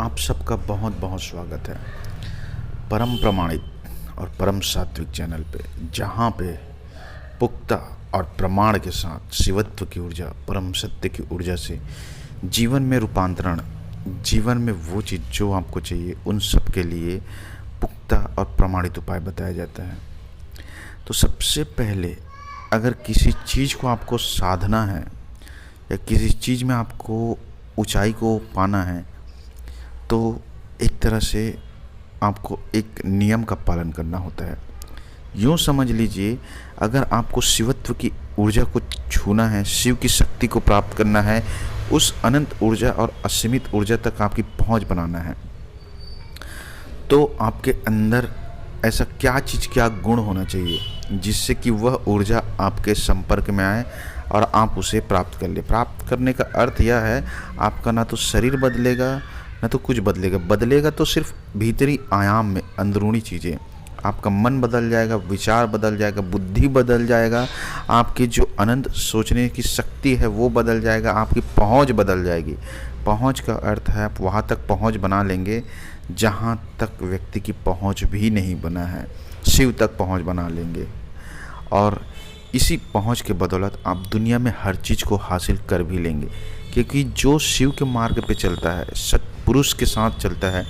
आप सबका बहुत बहुत स्वागत है परम प्रमाणित और परम सात्विक चैनल पे, जहाँ पे पुख्ता और प्रमाण के साथ शिवत्व की ऊर्जा, परम सत्य की ऊर्जा से जीवन में रूपांतरण, जीवन में वो चीज़ जो आपको चाहिए, उन सब के लिए पुख्ता और प्रमाणित उपाय बताया जाता है। तो सबसे पहले अगर किसी चीज़ को आपको साधना है या किसी चीज़ में आपको ऊंचाई को पाना है, तो एक तरह से आपको एक नियम का पालन करना होता है। यूँ समझ लीजिए, अगर आपको शिवत्व की ऊर्जा को छूना है, शिव की शक्ति को प्राप्त करना है, उस अनंत ऊर्जा और असीमित ऊर्जा तक आपकी पहुंच बनाना है, तो आपके अंदर ऐसा क्या चीज़, क्या गुण होना चाहिए जिससे कि वह ऊर्जा आपके संपर्क में आए और आप उसे प्राप्त कर ले। प्राप्त करने का अर्थ यह है, आपका ना तो शरीर बदलेगा ना तो कुछ बदलेगा तो सिर्फ भीतरी आयाम में अंदरूनी चीज़ें। आपका मन बदल जाएगा, विचार बदल जाएगा, बुद्धि बदल जाएगा, आपकी जो अनंत सोचने की शक्ति है वो बदल जाएगा, आपकी पहुंच बदल जाएगी। पहुंच का अर्थ है आप वहाँ तक पहुंच बना लेंगे जहाँ तक व्यक्ति की पहुंच भी नहीं बना है, शिव तक पहुंच बना लेंगे। और इसी पहुंच के बदौलत आप दुनिया में हर चीज़ को हासिल कर भी लेंगे, क्योंकि जो शिव के मार्ग पे चलता है, सत्पुरुष के साथ चलता है,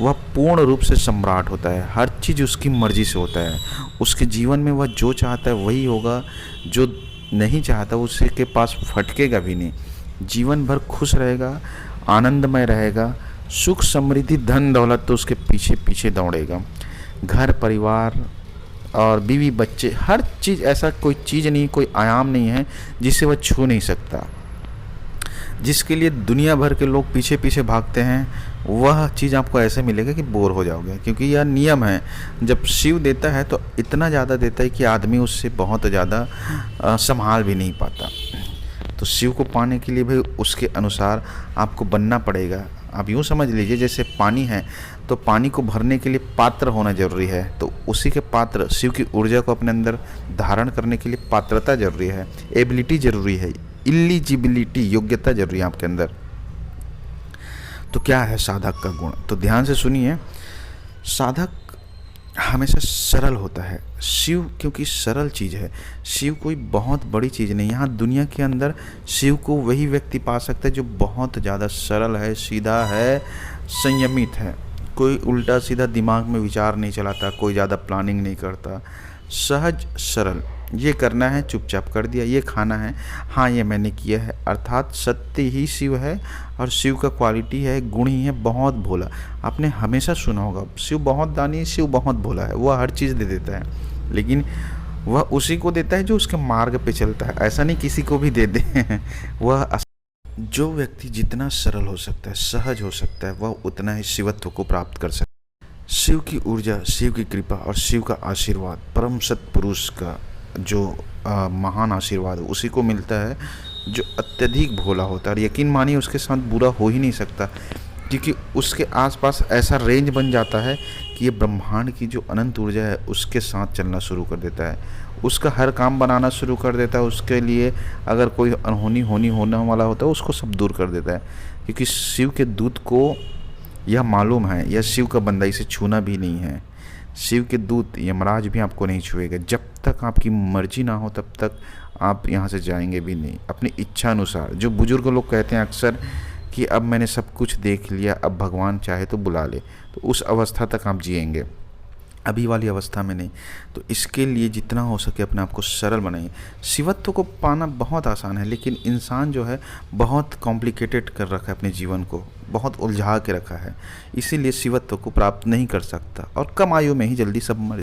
वह पूर्ण रूप से सम्राट होता है। हर चीज़ उसकी मर्ज़ी से होता है। उसके जीवन में वह जो चाहता है वही होगा, जो नहीं चाहता उसके पास फटकेगा भी नहीं। जीवन भर खुश रहेगा, आनंदमय रहेगा, सुख समृद्धि धन दौलत तो उसके पीछे पीछे दौड़ेगा। घर परिवार और बीवी बच्चे, हर चीज़, ऐसा कोई चीज़ नहीं, कोई आयाम नहीं है जिसे वह छू नहीं सकता। जिसके लिए दुनिया भर के लोग पीछे पीछे भागते हैं, वह चीज़ आपको ऐसे मिलेगा कि बोर हो जाओगे, क्योंकि यह नियम है। जब शिव देता है तो इतना ज़्यादा देता है कि आदमी उससे बहुत ज़्यादा संभाल भी नहीं पाता। तो शिव को पाने के लिए भाई उसके अनुसार आपको बनना पड़ेगा। आप यूँ समझ लीजिए, जैसे पानी है तो पानी को भरने के लिए पात्र होना जरूरी है, तो उसी के पात्र, शिव की ऊर्जा को अपने अंदर धारण करने के लिए पात्रता जरूरी है, एबिलिटी जरूरी है, इलिजिबिलिटी, योग्यता जरूरी है आपके अंदर। तो क्या है साधक का गुण? तो ध्यान से सुनिए। साधक हमेशा सरल होता है। शिव क्योंकि सरल चीज़ है, शिव कोई बहुत बड़ी चीज़ नहीं। यहाँ दुनिया के अंदर शिव को वही व्यक्ति पा सकता है जो बहुत ज़्यादा सरल है, सीधा है, संयमित है। कोई उल्टा सीधा दिमाग में विचार नहीं चलाता, कोई ज़्यादा प्लानिंग नहीं करता, सहज सरल। ये करना है, चुपचाप कर दिया, ये खाना है, हाँ ये मैंने किया है। अर्थात सत्य ही शिव है, और शिव का क्वालिटी है, गुण ही है, बहुत भोला। आपने हमेशा सुना होगा, शिव बहुत दानी, शिव बहुत भोला है। वह हर चीज़ दे देता है, लेकिन वह उसी को देता है जो उसके मार्ग पे चलता है। ऐसा नहीं किसी को भी दे दे। वह जो व्यक्ति जितना सरल हो सकता है, सहज हो सकता है, वह उतना ही शिवत्व को प्राप्त कर सकता है। शिव की ऊर्जा, शिव की कृपा और शिव का आशीर्वाद, परम सत्पुरुष का जो महान आशीर्वाद उसी को मिलता है जो अत्यधिक भोला होता है। और यकीन मानिए, उसके साथ बुरा हो ही नहीं सकता, क्योंकि उसके आसपास ऐसा रेंज बन जाता है कि ये ब्रह्मांड की जो अनंत ऊर्जा है उसके साथ चलना शुरू कर देता है, उसका हर काम बनाना शुरू कर देता है। उसके लिए अगर कोई अनहोनी होने वाला होता है, उसको सब दूर कर देता है, क्योंकि शिव के दूत को यह मालूम है, यह शिव का बंदा, इसे छूना भी नहीं है। शिव के दूत यमराज भी आपको नहीं छुएगा। जब तक आपकी मर्जी ना हो तब तक आप यहाँ से जाएंगे भी नहीं, अपनी इच्छा अनुसार। जो बुजुर्ग लोग कहते हैं अक्सर कि अब मैंने सब कुछ देख लिया, अब भगवान चाहे तो बुला ले, तो उस अवस्था तक आप जिएंगे, अभी वाली अवस्था में नहीं। तो इसके लिए जितना हो सके अपने आप को सरल बनाइए। शिवत्व को पाना बहुत आसान है, लेकिन इंसान जो है बहुत कॉम्प्लिकेटेड कर रखा है, अपने जीवन को बहुत उलझा के रखा है, इसीलिए शिवत्व को प्राप्त नहीं कर सकता, और कम आयु में ही जल्दी सब मर